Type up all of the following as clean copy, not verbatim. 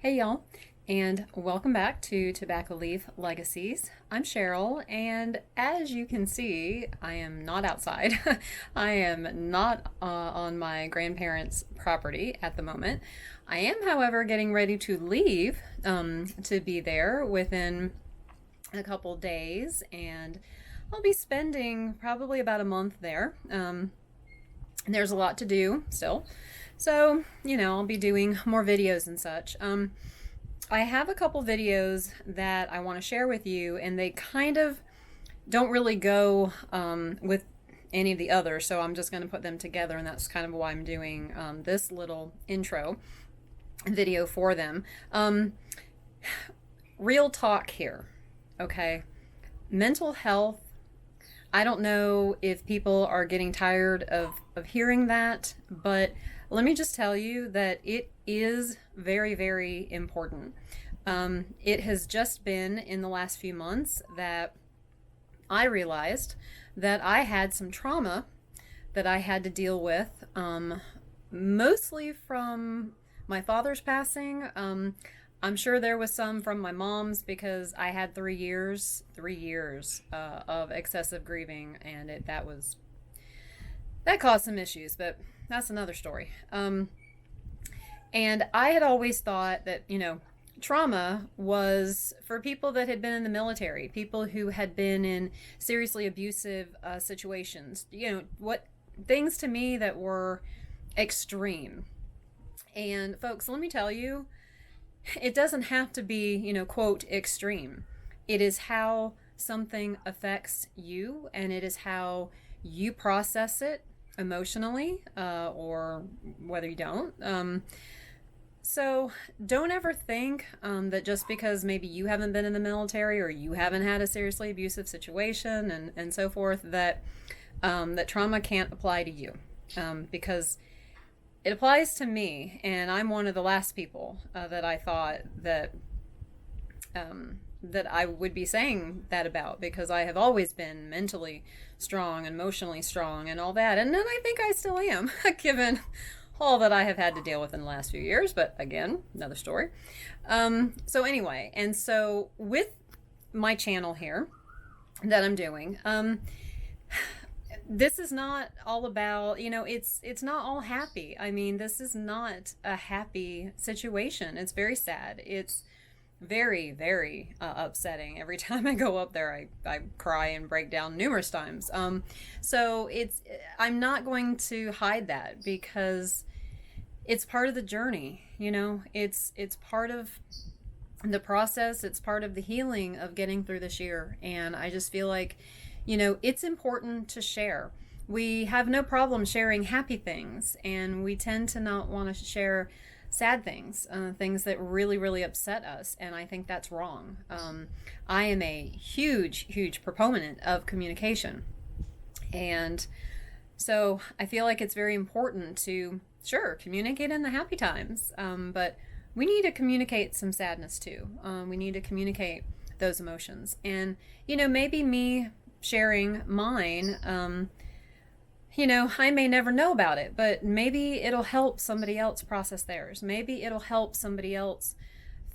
Hey y'all, and welcome back to Tobacco Leaf Legacies. I'm Cheryl, and as you can see, I am not outside. I am not on my grandparents' property at the moment. I am, however, getting ready to leave to be there within a couple days, and I'll be spending probably about a month there. There's a lot to do still. So, I'll be doing more videos and such. I have a couple videos that I want to share with you, and they kind of don't really go with any of the others, so I'm just going to put them together, and that's kind of why I'm doing this little intro video for them. Real talk here, okay? Mental health, I don't know if people are getting tired of hearing that, but let me just tell you that it is very, very important. It has just been in the last few months that I realized that I had some trauma that I had to deal with, mostly from my father's passing. I'm sure there was some from my mom's because I had 3 years of excessive grieving, and that caused some issues, but that's another story. And I had always thought that, trauma was for people that had been in the military, people who had been in seriously abusive situations, what things to me that were extreme. And folks, let me tell you, it doesn't have to be, quote, extreme. It is how something affects you, and it is how you process it emotionally, or whether you don't. So don't ever think that just because maybe you haven't been in the military or you haven't had a seriously abusive situation and so forth, that that trauma can't apply to you, because it applies to me, and I'm one of the last people that I thought that that I would be saying that about, because I have always been mentally strong, emotionally strong, and all that. And then I think I still am, given all that I have had to deal with in the last few years. But again, another story. So anyway, and so with my channel here that I'm doing, this is not all about, it's not all happy. I mean, this is not a happy situation. It's very sad. It's very, very upsetting. Every time I go up there, I cry and break down numerous times. So I'm not going to hide that, because it's part of the journey. It's part of the process. It's part of the healing of getting through this year. And I just feel like, it's important to share. We have no problem sharing happy things, and we tend to not want to share sad things, things that really, really upset us, and I think that's wrong. I am a huge, huge proponent of communication, and so I feel like it's very important to, sure, communicate in the happy times, but we need to communicate some sadness too. We need to communicate those emotions, and maybe me sharing mine, I may never know about it, but maybe it'll help somebody else process theirs. Maybe it'll help somebody else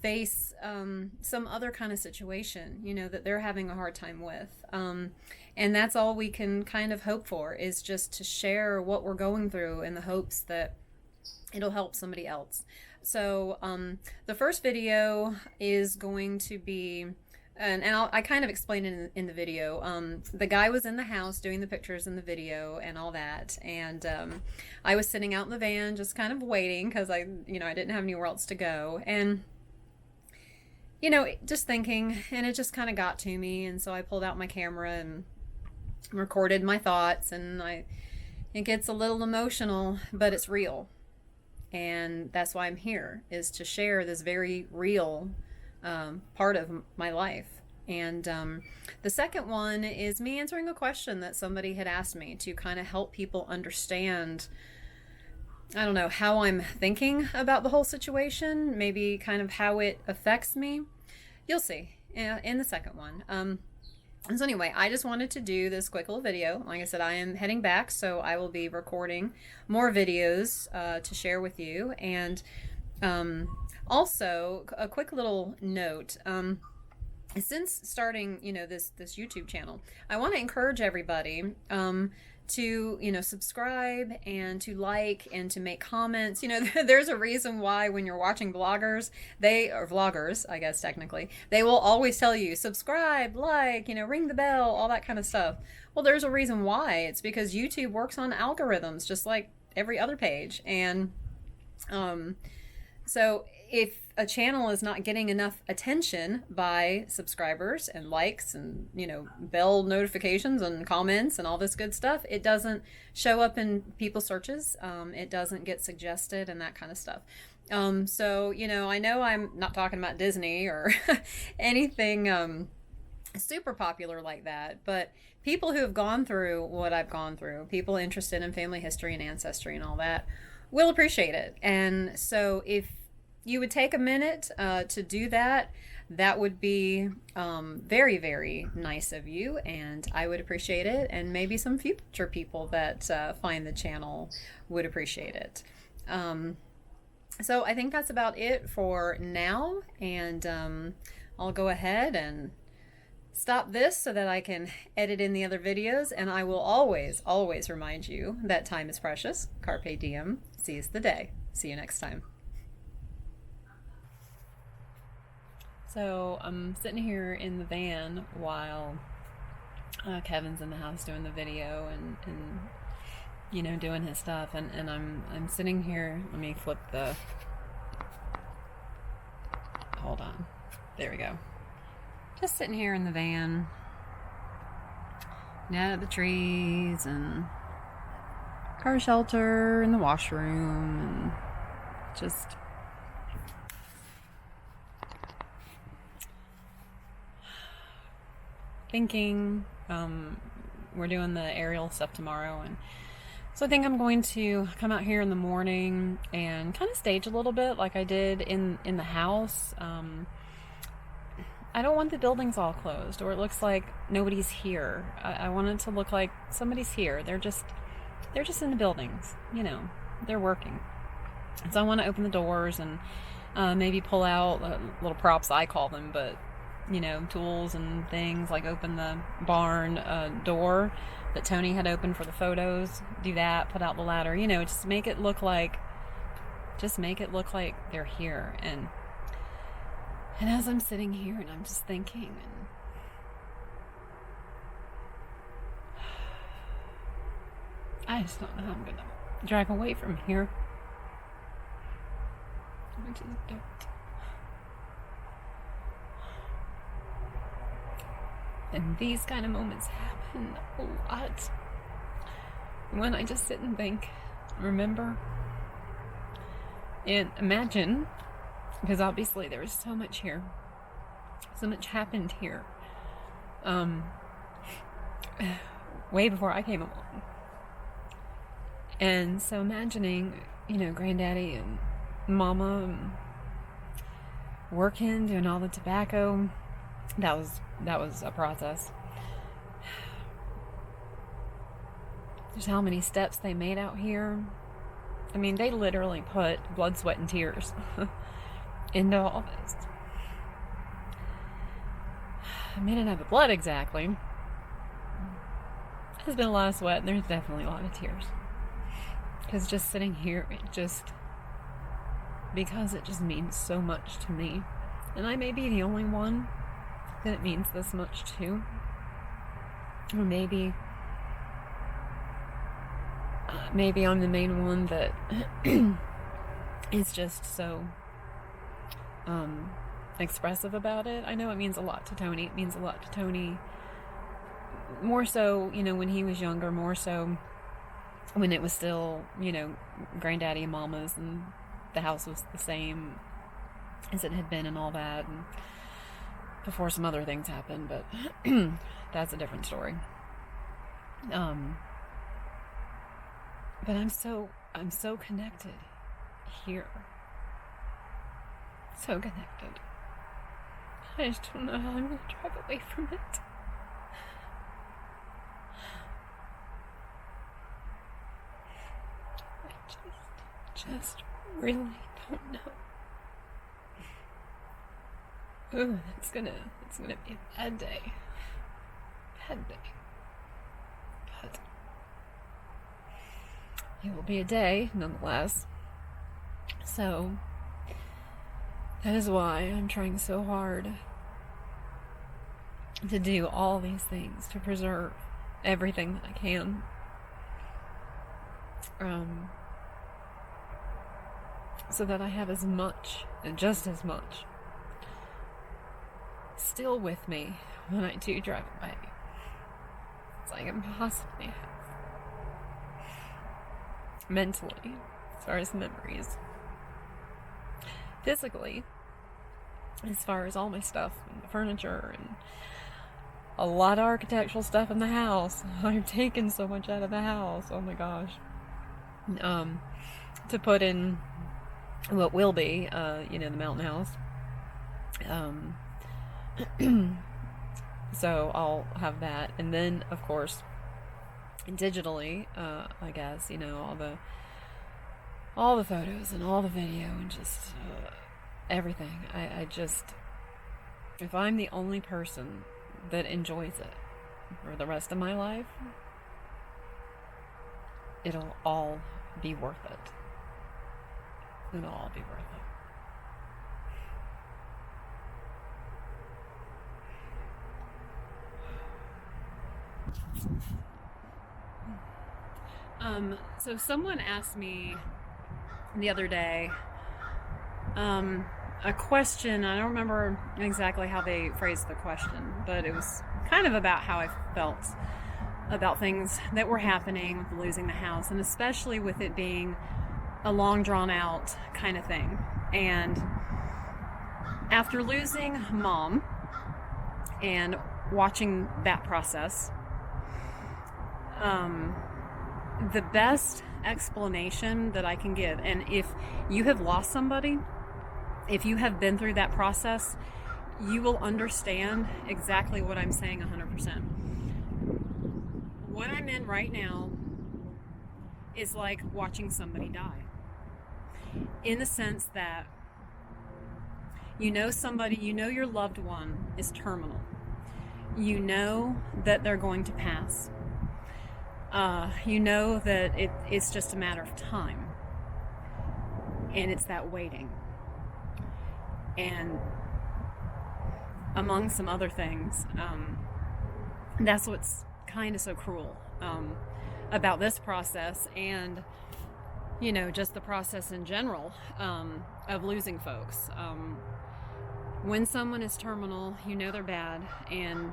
face some other kind of situation, that they're having a hard time with. And that's all we can kind of hope for, is just to share what we're going through in the hopes that it'll help somebody else. So the first video is going to be, and I kind of explained it in the video. The guy was in the house doing the pictures in the video and all that, and I was sitting out in the van just kind of waiting, because I didn't have anywhere else to go, and just thinking, and it just kind of got to me, and so I pulled out my camera and recorded my thoughts, and it gets a little emotional, but it's real, and that's why I'm here, is to share this very real part of my life. And the second one is me answering a question that somebody had asked me, to kind of help people understand, I don't know, how I'm thinking about the whole situation, maybe kind of how it affects me. You'll see in the second one. And so anyway, I just wanted to do this quick little video. Like I said, I am heading back, so I will be recording more videos to share with you. And Also, a quick little note. Since starting, this YouTube channel, I want to encourage everybody to, subscribe and to like and to make comments. There's a reason why when you're watching bloggers, or vloggers, I guess technically, they will always tell you subscribe, like, ring the bell, all that kind of stuff. Well, there's a reason why. It's because YouTube works on algorithms just like every other page. And so if a channel is not getting enough attention by subscribers and likes and, bell notifications and comments and all this good stuff, it doesn't show up in people's searches. It doesn't get suggested and that kind of stuff. So, I know I'm not talking about Disney or anything super popular like that, but people who have gone through what I've gone through, people interested in family history and ancestry and all that, will appreciate it. And so if you would take a minute to do that, that would be very, very nice of you, and I would appreciate it, and maybe some future people that find the channel would appreciate it. So I think that's about it for now, and I'll go ahead and stop this so that I can edit in the other videos, and I will always, always remind you that time is precious. Carpe diem. Seize the day. See you next time. So I'm sitting here in the van while Kevin's in the house doing the video and doing his stuff, and I'm sitting here. Let me flip the. Hold on. There we go. Just sitting here in the van, down at the trees and car shelter and the washroom, and just thinking. We're doing the aerial stuff tomorrow, and so I think I'm going to come out here in the morning and kind of stage a little bit like I did in the house. I don't want the buildings all closed or it looks like nobody's here. I want it to look like somebody's here. They're just in the buildings, they're working. So I want to open the doors and maybe pull out little props, I call them, but tools and things, like open the barn door that Tony had opened for the photos, do that, put out the ladder, just make it look like they're here. And as I'm sitting here and I'm just thinking, and I just don't know how I'm gonna drive away from here. I just don't. And these kind of moments happen a lot when I just sit and think, remember, and imagine, because obviously there was so much here, so much happened here, way before I came along. And so imagining, Granddaddy and Mama and working, doing all the tobacco, that was a process. Just how many steps they made out here. I mean, they literally put blood, sweat, and tears into all this. I may not have the blood exactly. There's been a lot of sweat, and there's definitely a lot of tears. Because just sitting here, because it just means so much to me. And I may be the only one that it means this much to. Or maybe I'm the main one that is just so expressive about it. I know it means a lot to Tony. It means a lot to Tony more so, when he was younger, more so when it was still, Granddaddy and Mama's and the house was the same as it had been and all that, and before some other things happened, but that's a different story. But I'm so connected here. So connected. I just don't know how I'm going to drive away from it. I just really don't know. Ooh, it's gonna be a bad day. Bad day. But it will be a day nonetheless. So that is why I'm trying so hard to do all these things to preserve everything that I can. So that I have as much, and just as much, still with me when I do drive away as I can possibly have. Mentally, as far as memories. Physically, as far as all my stuff and the furniture and a lot of architectural stuff in the house. I've taken so much out of the house. Oh my gosh. To put in what will be, the mountain house. So I'll have that. And then, of course, digitally, I guess, all the photos and all the video and just everything. I just, if I'm the only person that enjoys it for the rest of my life, it'll all be worth it. It'll all be worth it. So someone asked me the other day, a question. I don't remember exactly how they phrased the question, but it was kind of about how I felt about things that were happening with losing the house, and especially with it being a long drawn out kind of thing. And after losing Mom and watching that process, the best explanation that I can give, and if you have lost somebody, if you have been through that process, you will understand exactly what I'm saying 100%. What I'm in right now is like watching somebody die. In the sense that somebody, your loved one is terminal. You know that they're going to pass. You know that it's just a matter of time. And it's that waiting. And among some other things, that's what's kind of so cruel about this process, and just the process in general of losing folks. When someone is terminal, they're bad, and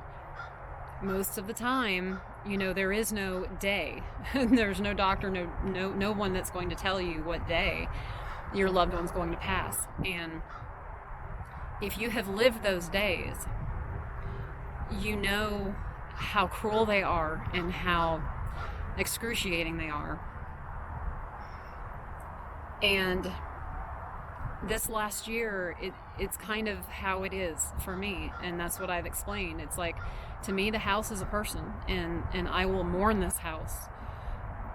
most of the time, there is no day. There's no doctor, no one that's going to tell you what day your loved one's going to pass. And if you have lived those days, you know how cruel they are and how excruciating they are. And this last year, it's kind of how it is for me, and that's what I've explained. It's like, to me, the house is a person, and I will mourn this house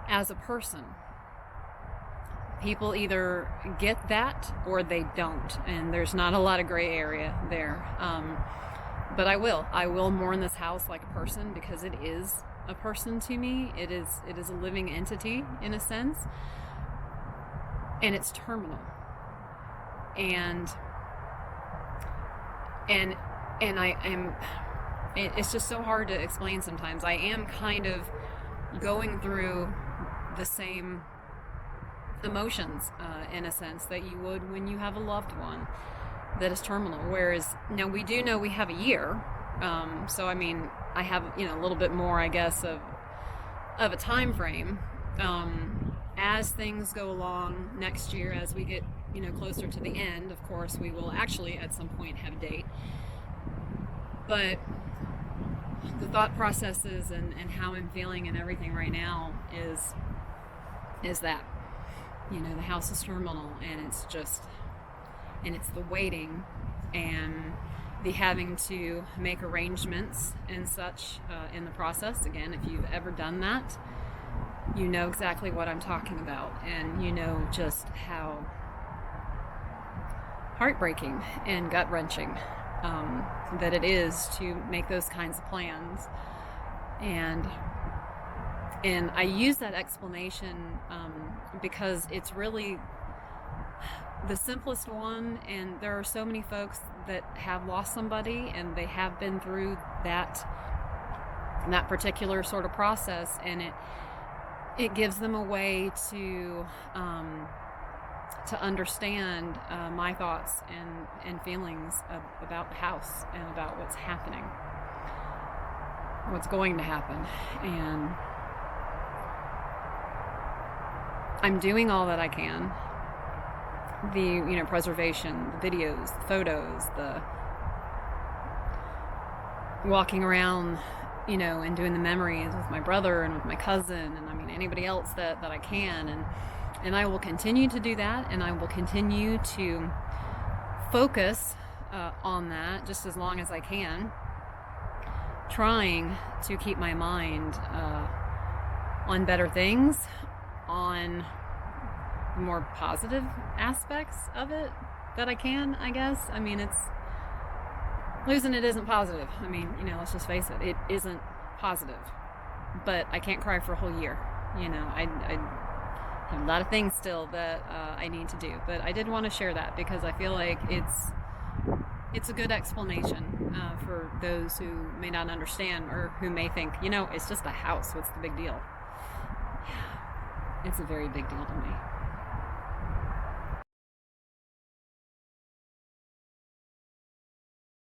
as a person. People either get that or they don't, and there's not a lot of gray area there. But I will mourn this house like a person, because it is a person to me. It is a living entity in a sense, and it's terminal. And I am. It's just so hard to explain sometimes. I am kind of going through the same emotions, in a sense, that you would when you have a loved one that is terminal. Whereas now we do know we have a year, so I mean, I have a little bit more, I guess, of a time frame. As things go along next year, as we get closer to the end, of course, we will actually at some point have a date. But the thought processes and how I'm feeling and everything right now is that the house is terminal, and it's the waiting and the having to make arrangements and such in the process. Again, if you've ever done that, you know exactly what I'm talking about, and just how heartbreaking and gut-wrenching that it is to make those kinds of plans. And I use that explanation because it's really the simplest one, and there are so many folks that have lost somebody and they have been through that particular sort of process, and it gives them a way to understand my thoughts and feelings about the house and about what's happening, what's going to happen. And I'm doing all that I can. The preservation, the videos, the photos, the walking around, and doing the memories with my brother and with my cousin, and anybody else that I can, and I will continue to do that, and I will continue to focus on that just as long as I can, trying to keep my mind on better things, on the more positive aspects of it that I can, I guess. It's losing it isn't positive. Let's just face it, it isn't positive. But I can't cry for a whole year. I have a lot of things still that I need to do. But I did want to share that because I feel like it's a good explanation for those who may not understand, or who may think, it's just a house. What's the big deal? Yeah, it's a very big deal to me.